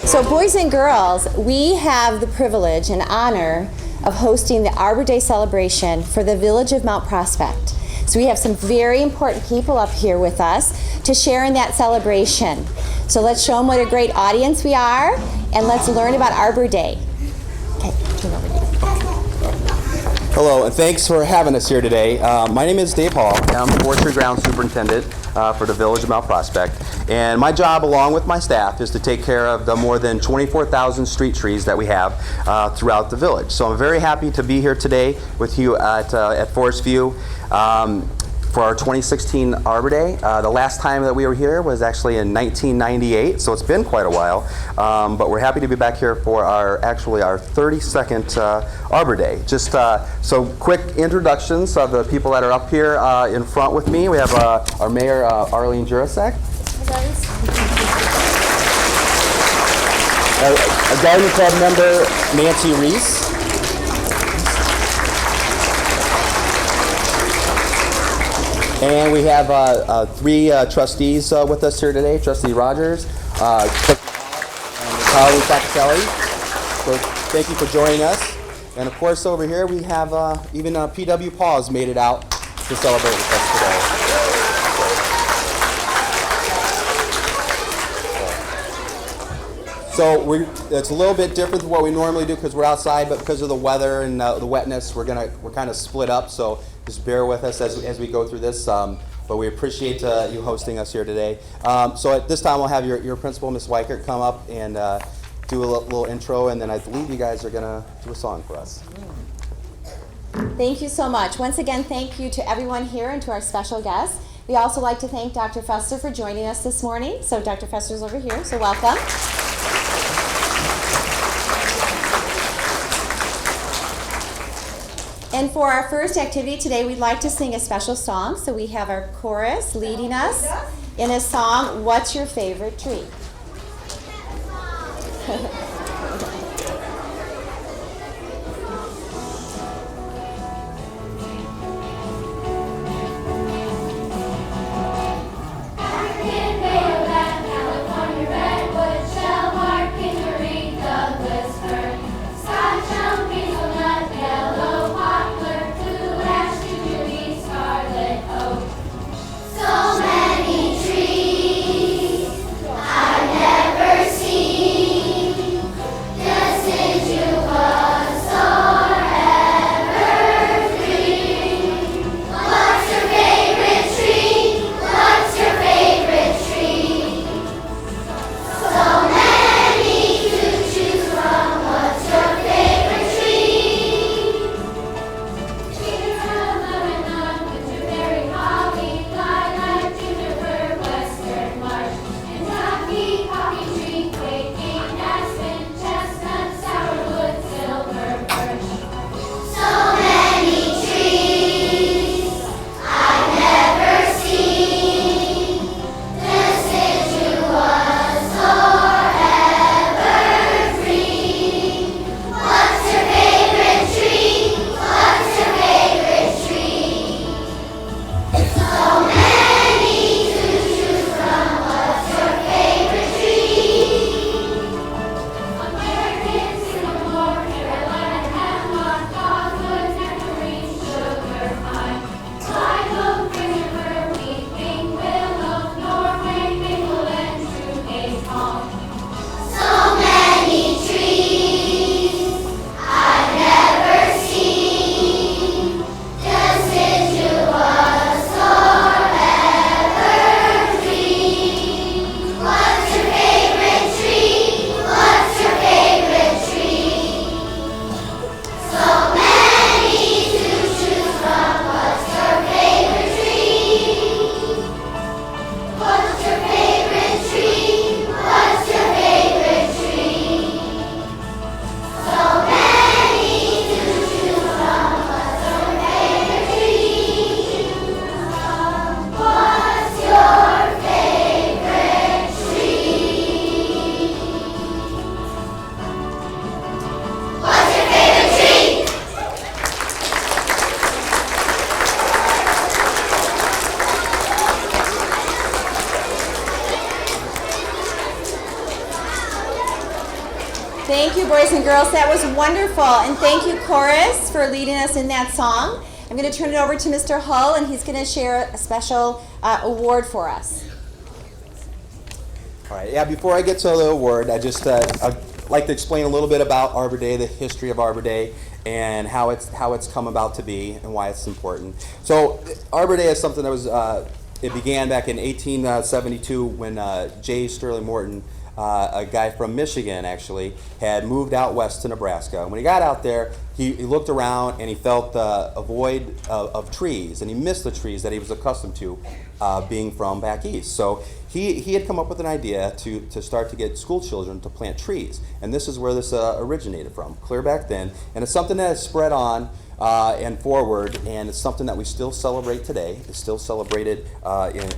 So boys and girls, we have the privilege and honor of hosting the Arbor Day celebration for the village of Mount Prospect. So we have some very important people up here with us to share in that celebration. So let's show them what a great audience we are, and let's learn about Arbor Day. Okay, turn over to you. Hello, and thanks for having us here today. My name is Dave Hall. I'm the Forestry Ground Superintendent for the Village of Mount Prospect. And my job, along with my staff, is to take care of the more than 24,000 street trees that we have throughout the village. So I'm very happy to be here today with you at Forest View for our 2016 Arbor Day. The last time that we were here was actually in 1998, so it's been quite a while. But we're happy to be back here for our 32nd Arbor Day. Just so quick introductions of the people that are up here in front with me. We have our Mayor, Arlene Jurasek. Our Garden Club member, Nancy Reese. And we have three trustees with us here today. Trustee Rogers, and Carly Sacatelli. So thank you for joining us. And of course over here we have even PW Paws made it out to celebrate with us today. So it's a little bit different than what we normally do because we're outside, but because of the weather and the wetness, we're kind of split up. So just bear with us as we go through this. But we appreciate you hosting us here today. So at this time, we'll have your principal, Ms. Weichert, come up and do a little intro, and then I believe you guys are gonna do a song for us. Thank you so much. Once again, thank you to everyone here and to our special guests. We also like to thank Dr. Fester for joining us this morning. So Dr. Fester's over here, so welcome. And for our first activity today, we'd like to sing a special song. So we have our chorus leading us in a song, What's Your Favorite Tree? Thank you, boys and girls. That was wonderful. And thank you, chorus, for leading us in that song. I'm going to turn it over to Mr. Hull, and he's going to share a special award for us. All right, yeah, before I get to the award, I'd like to explain a little bit about Arbor Day, the history of Arbor Day, and how it's come about to be and why it's important. So Arbor Day is something that was, it began back in 1872 when J. Sterling Morton, a guy from Michigan actually, had moved out west to Nebraska. And when he got out there, he looked around and he felt a void of trees, and he missed the trees that he was accustomed to being from back east. So he had come up with an idea to start to get school children to plant trees. And this is where this originated from, clear back then. And it's something that has spread on and forward, and it's something that we still celebrate today. It's still celebrated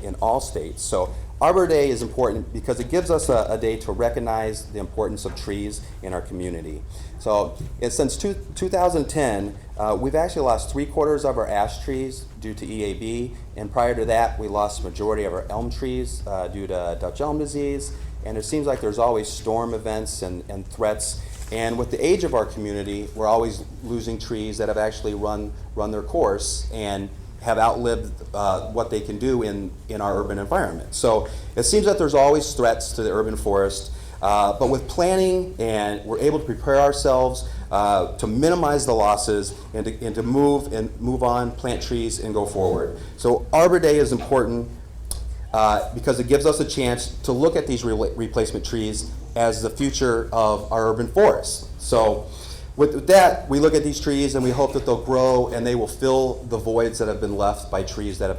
in all states. So Arbor Day is important because it gives us a day to recognize the importance of trees in our community. So since 2010, we've actually lost 3/4 of our ash trees due to EAB, and prior to that, we lost the majority of our elm trees due to Dutch elm disease, and it seems like there's always storm events and threats. And with the age of our community, we're always losing trees that have actually run their course and have outlived what they can do in our urban environment. So it seems that there's always threats to the urban forest, but with planning, and we're able to prepare ourselves to minimize the losses and to move on, plant trees, and go forward. So Arbor Day is important because it gives us a chance to look at these replacement trees as the future of our urban forests. So with that, we look at these trees and we hope that they'll grow and they will fill the voids that have been left by trees that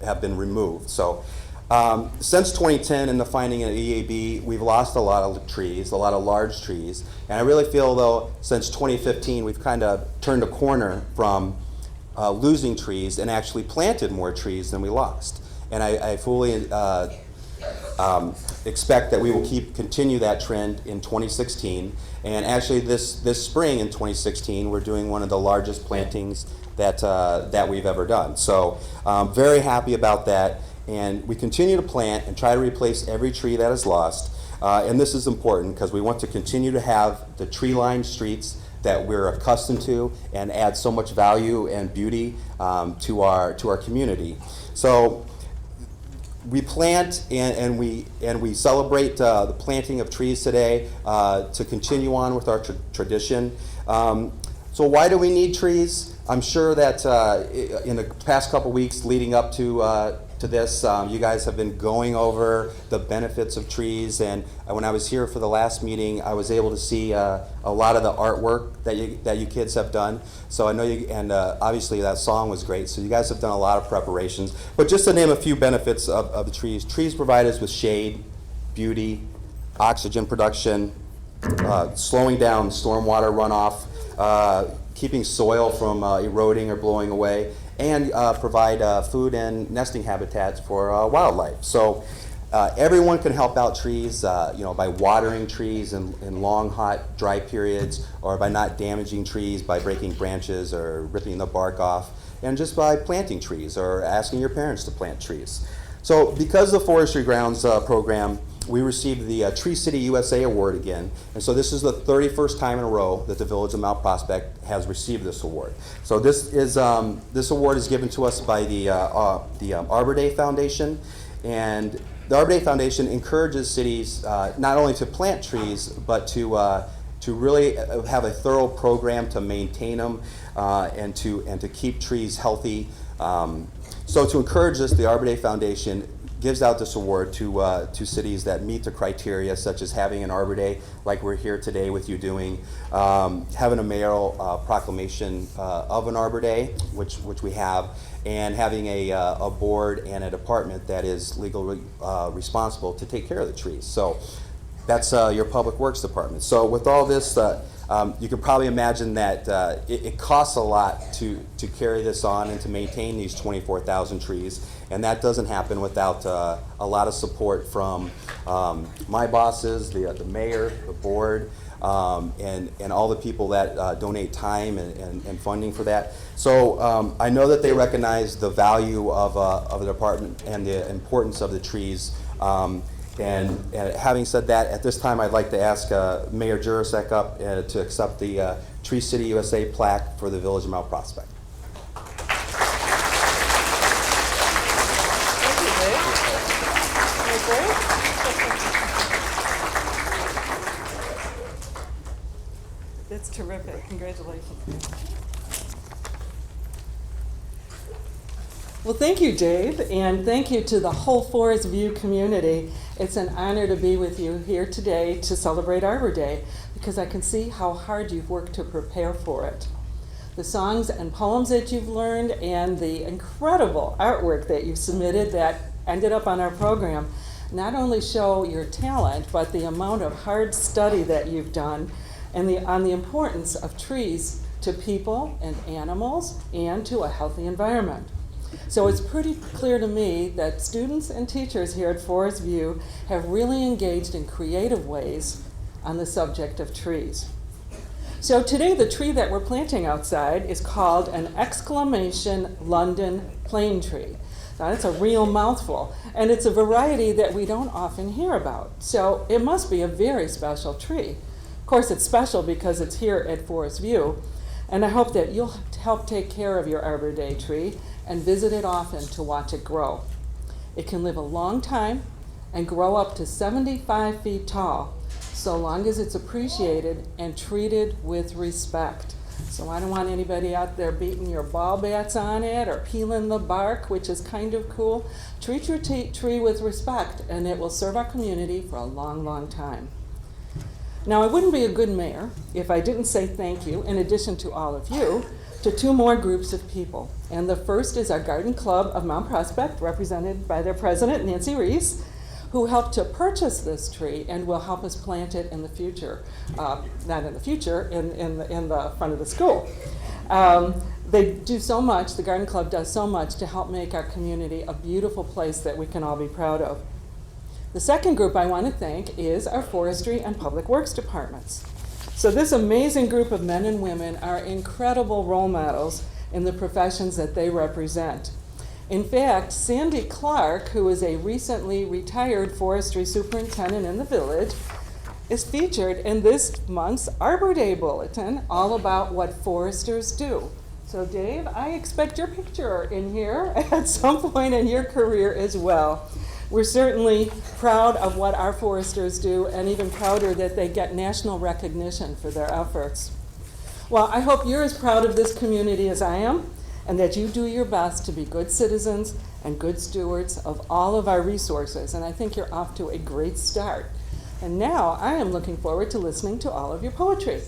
have been removed. So since 2010 and the finding of EAB, we've lost a lot of trees, a lot of large trees. And I really feel though, since 2015, we've kind of turned a corner from losing trees and actually planted more trees than we lost. And I fully expect that we will continue that trend in 2016. And actually this spring in 2016, we're doing one of the largest plantings that we've ever done. So very happy about that. And we continue to plant and try to replace every tree that is lost. And this is important because we want to continue to have the tree-lined streets that we're accustomed to and add so much value and beauty to our community. So we plant and we celebrate the planting of trees today to continue on with our tradition. So why do we need trees? I'm sure that in the past couple weeks leading up to this, you guys have been going over the benefits of trees, and when I was here for the last meeting, I was able to see a lot of the artwork that you kids have done. So I know you, and obviously that song was great, so you guys have done a lot of preparations. But just to name a few benefits of the trees provide us with shade, beauty, oxygen production, slowing down stormwater runoff, keeping soil from eroding or blowing away, and provide food and nesting habitats for wildlife. So everyone can help out trees, by watering trees in long, hot, dry periods, or by not damaging trees by breaking branches or ripping the bark off, and just by planting trees or asking your parents to plant trees. So because the Forestry Grounds program, we received the Tree City USA Award again, and so this is the 31st time in a row that the Village of Mount Prospect has received this award. So this award is given to us by the Arbor Day Foundation, and the Arbor Day Foundation encourages cities not only to plant trees, but to really have a thorough program to maintain them and to keep trees healthy. So to encourage this, the Arbor Day Foundation gives out this award to cities that meet the criteria, such as having an Arbor Day, like we're here today with you doing, having a mayoral proclamation of an Arbor Day, which we have, and having a board and a department that is legally responsible to take care of the trees. So that's your Public Works Department. So with all this, you can probably imagine that it costs a lot to carry this on and to maintain these 24,000 trees, and that doesn't happen without a lot of support from my bosses, the mayor, the board, and all the people that donate time and funding for that. So I know that they recognize the value of the department and the importance of the trees. And having said that, at this time I'd like to ask Mayor Jurasek up to accept the Tree City USA plaque for the Village of Mount Prospect. That's terrific. Congratulations. Well, thank you, Dave, and thank you to the whole Forest View community. It's an honor to be with you here today to celebrate Arbor Day because I can see how hard you've worked to prepare for it. The songs and poems that you've learned and the incredible artwork that you've submitted that ended up on our program not only show your talent, but the amount of hard study that you've done and on the importance of trees to people and animals and to a healthy environment. So it's pretty clear to me that students and teachers here at Forest View have really engaged in creative ways on the subject of trees. So today the tree that we're planting outside is called an exclamation London plane tree. Now that's a real mouthful, and it's a variety that we don't often hear about. So it must be a very special tree. Of course, it's special because it's here at Forest View, and I hope that you'll help take care of your Arbor Day tree and visit it often to watch it grow. It can live a long time and grow up to 75 feet tall, so long as it's appreciated and treated with respect. So I don't want anybody out there beating your ball bats on it or peeling the bark, which is kind of cool. Treat your tree with respect, and it will serve our community for a long, long time. Now, I wouldn't be a good mayor if I didn't say thank you, in addition to all of you, to two more groups of people. And the first is our Garden Club of Mount Prospect, represented by their president, Nancy Reese, who helped to purchase this tree and will help us plant it in the future. Not in the future, in the front of the school. They do so much, the Garden Club does so much to help make our community a beautiful place that we can all be proud of. The second group I want to thank is our forestry and public works departments. So this amazing group of men and women are incredible role models in the professions that they represent. In fact, Sandy Clark, who is a recently retired forestry superintendent in the village, is featured in this month's Arbor Day Bulletin, all about what foresters do. So Dave, I expect your picture in here at some point in your career as well. We're certainly proud of what our foresters do, and even prouder that they get national recognition for their efforts. Well, I hope you're as proud of this community as I am, and that you do your best to be good citizens and good stewards of all of our resources. And I think you're off to a great start. And now I am looking forward to listening to all of your poetry.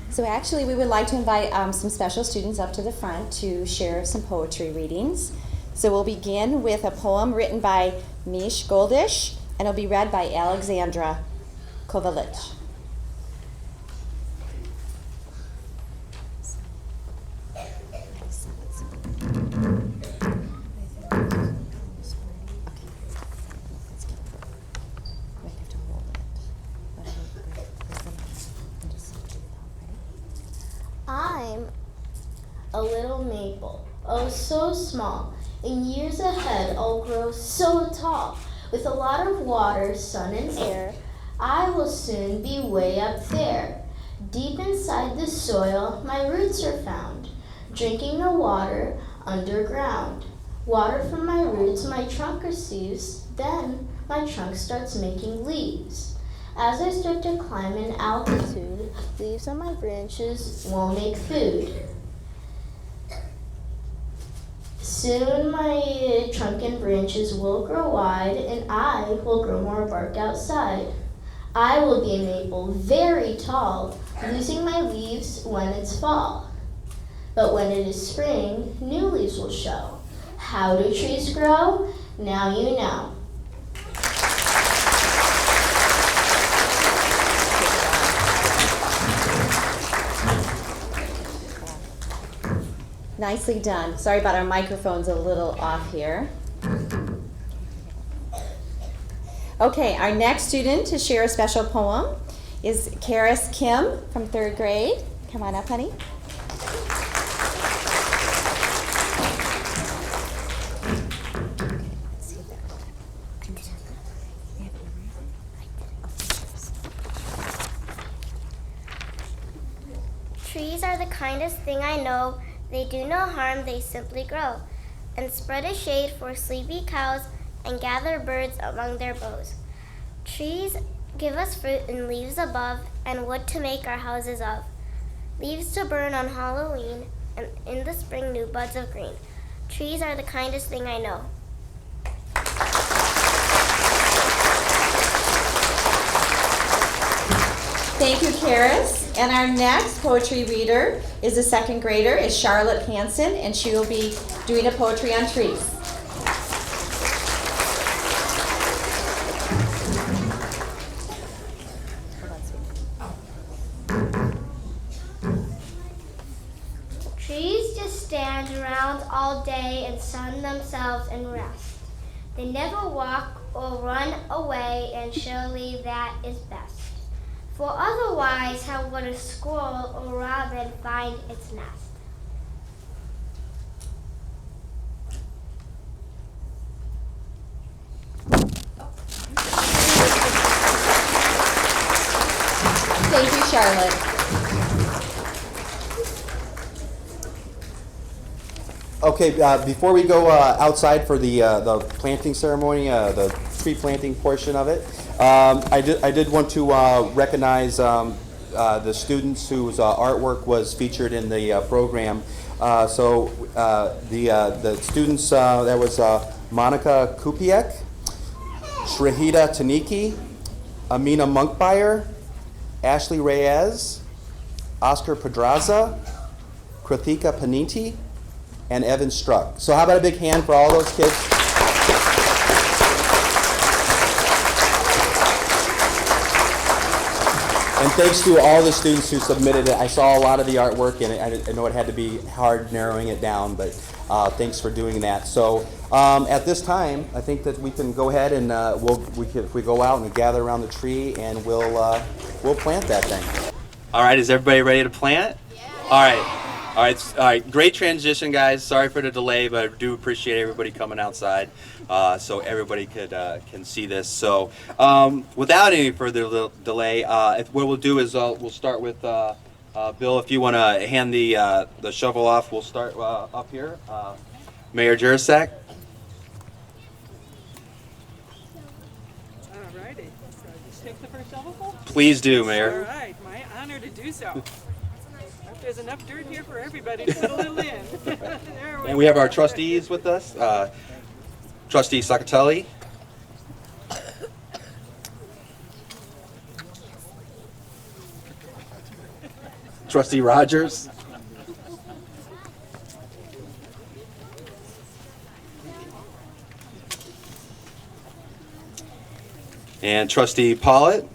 So actually, we would like to invite some special students up to the front to share some poetry readings. So we'll begin with a poem written by Mish Goldish, and it'll be read by Alexandra Kovalich. I'm a little maple, oh so small. In years ahead I'll grow so tall. With a lot of water, sun and air, I will soon be way up there. Deep inside the soil my roots are found, drinking the water underground. Water from my roots my trunk receives, then my trunk starts making leaves. As I start to climb in altitude, leaves on my branches will make food. Soon my trunk and branches will grow wide, and I will grow more bark outside. I will be a maple very tall, losing my leaves when it's fall. But when it is spring, new leaves will show. How do trees grow? Now you know. Nicely done. Sorry about our microphones a little off here. Okay, our next student to share a special poem is Karis Kim from 3rd grade. Come on up, honey. Trees are the kindest thing I know. They do no harm, they simply grow, and spread a shade for sleepy cows and gather birds among their boughs. Trees give us fruit and leaves above, and wood to make our houses of. Leaves to burn on Halloween, and in the spring new buds of green. Trees are the kindest thing I know. Thank you, Karis. And our next poetry reader is a 2nd grader, is Charlotte Hansen, and she will be doing a poetry on trees. Trees just stand around all day and sun themselves and rest. They never walk or run away, and surely that is best. For otherwise, how would a squirrel or robin find its nest? Thank you, Charlotte. Okay, before we go outside for the planting ceremony, the tree planting portion of it, I did want to recognize the students whose artwork was featured in the program. So the students, that was Monica Kupiek, Shrahida Taniki, Amina Monkmeyer, Ashley Reyes, Oscar Pedraza, Krathika Paniti, and Evan Struck. So how about a big hand for all those kids? And thanks to all the students who submitted it. I saw a lot of the artwork, and I know it had to be hard narrowing it down, but thanks for doing that. So at this time, I think that we can go ahead and we go out and gather around the tree, and we'll plant that thing. All right, is everybody ready to plant? Yeah. All right. Great transition, guys. Sorry for the delay, but I do appreciate everybody coming outside so everybody can see this. So without any further delay, what we'll do is we'll start with Bill. If you want to hand the shovel off, we'll start up here. Mayor Jurasek. All righty. So just take the first shovelful? Please do, Mayor. All right. My honor to do so. There's enough dirt here for everybody to put a little in. And we have our trustees with us. Trustee Sakatelli. Trustee Rogers. And Trustee Pollitt.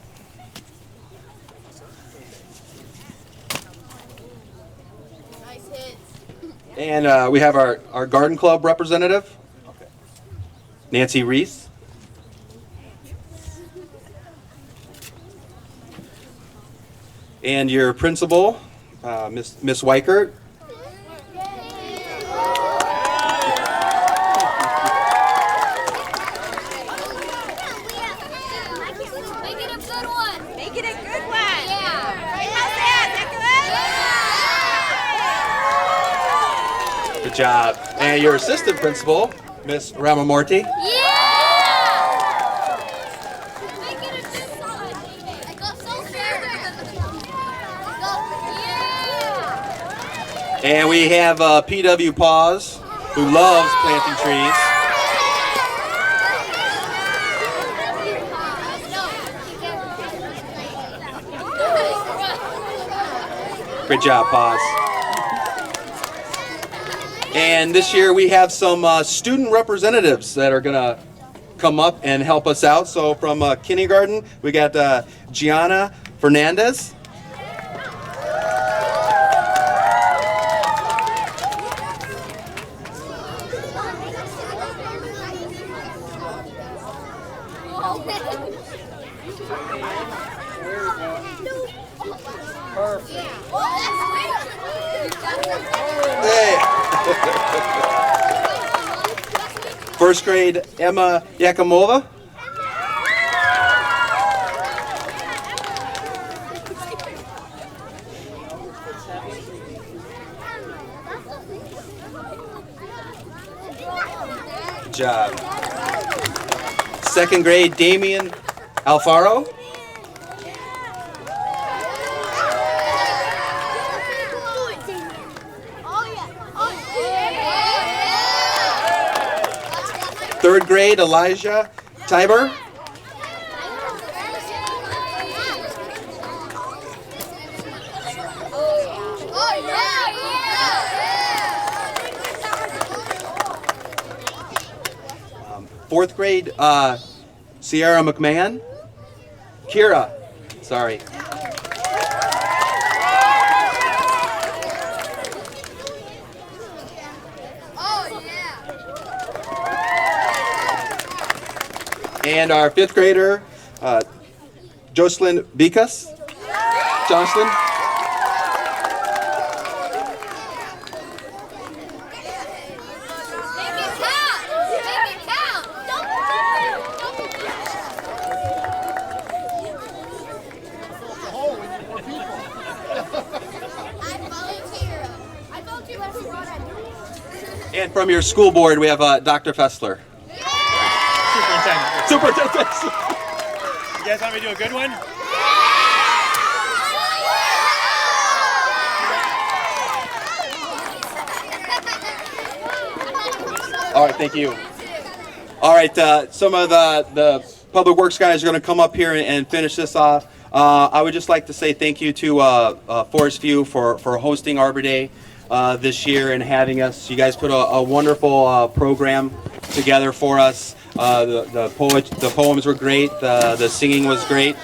And we have our garden club representative, Nancy Reese. And your principal, Miss Weichert. Make it a good one. Make it a good one. Yeah. How's that? Is that good? Good job. And your assistant principal, Miss Ramamorty. Yeah. Make it a good one. I got so Yeah. And we have P.W. Paws, who loves planting trees. Great job, Paws. And this year we have some student representatives that are going to come up and help us out. So from kindergarten, we got Gianna Fernandez. Hey. First grade, Emma Yakimova. Good job. Second grade, Damian Alfaro. Third grade, Elijah Tiber. Fourth grade, Sierra McMahon. Kira, sorry. And our fifth grader, Jocelyn Bikas. Jocelyn. And from your school board, we have Dr. Fessler. Superintendent. You guys want me to do a good one? All right, thank you. All right, some of the public works guys are going to come up here and finish this off. I would just like to say thank you to Forest View for hosting Arbor Day this year and having us. You guys put a wonderful program together for us. The poems were great. The singing was great.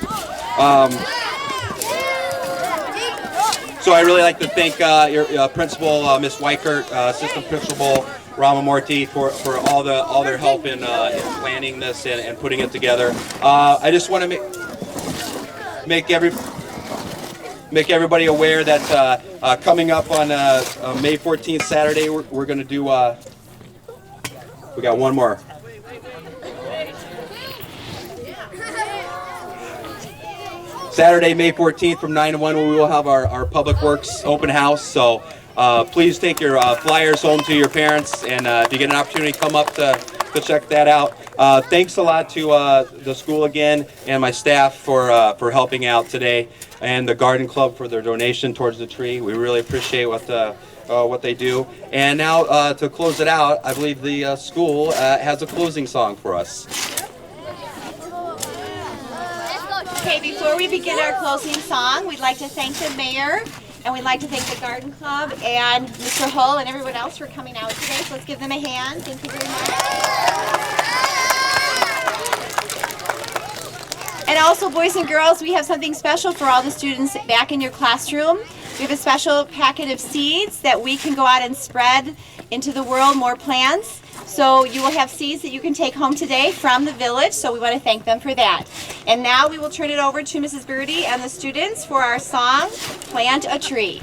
So I really like to thank your principal, Miss Weichert, assistant principal Ramamurthy for all their help in planning this and putting it together. I just want to make everybody aware that coming up on May 14th, Saturday, we're going to do. We got one more. Saturday, May 14th from 9 to 1, we will have our Public Works open house. So please take your flyers home to your parents, and if you get an opportunity, come up to check that out. Thanks a lot to the school again and my staff for helping out today, and the Garden Club for their donation towards the tree. We really appreciate what they do. And now to close it out, I believe the school has a closing song for us. Okay, before we begin our closing song, we'd like to thank the mayor, and we'd like to thank the Garden Club and Mr. Hull and everyone else for coming out today. So let's give them a hand. Thank you very much. And also, boys and girls, we have something special for all the students back in your classroom. We have a special packet of seeds that we can go out and spread into the world, more plants. So you will have seeds that you can take home today from the village, so we want to thank them for that. And now we will turn it over to Mrs. Birdie and the students for our song, Plant a Tree.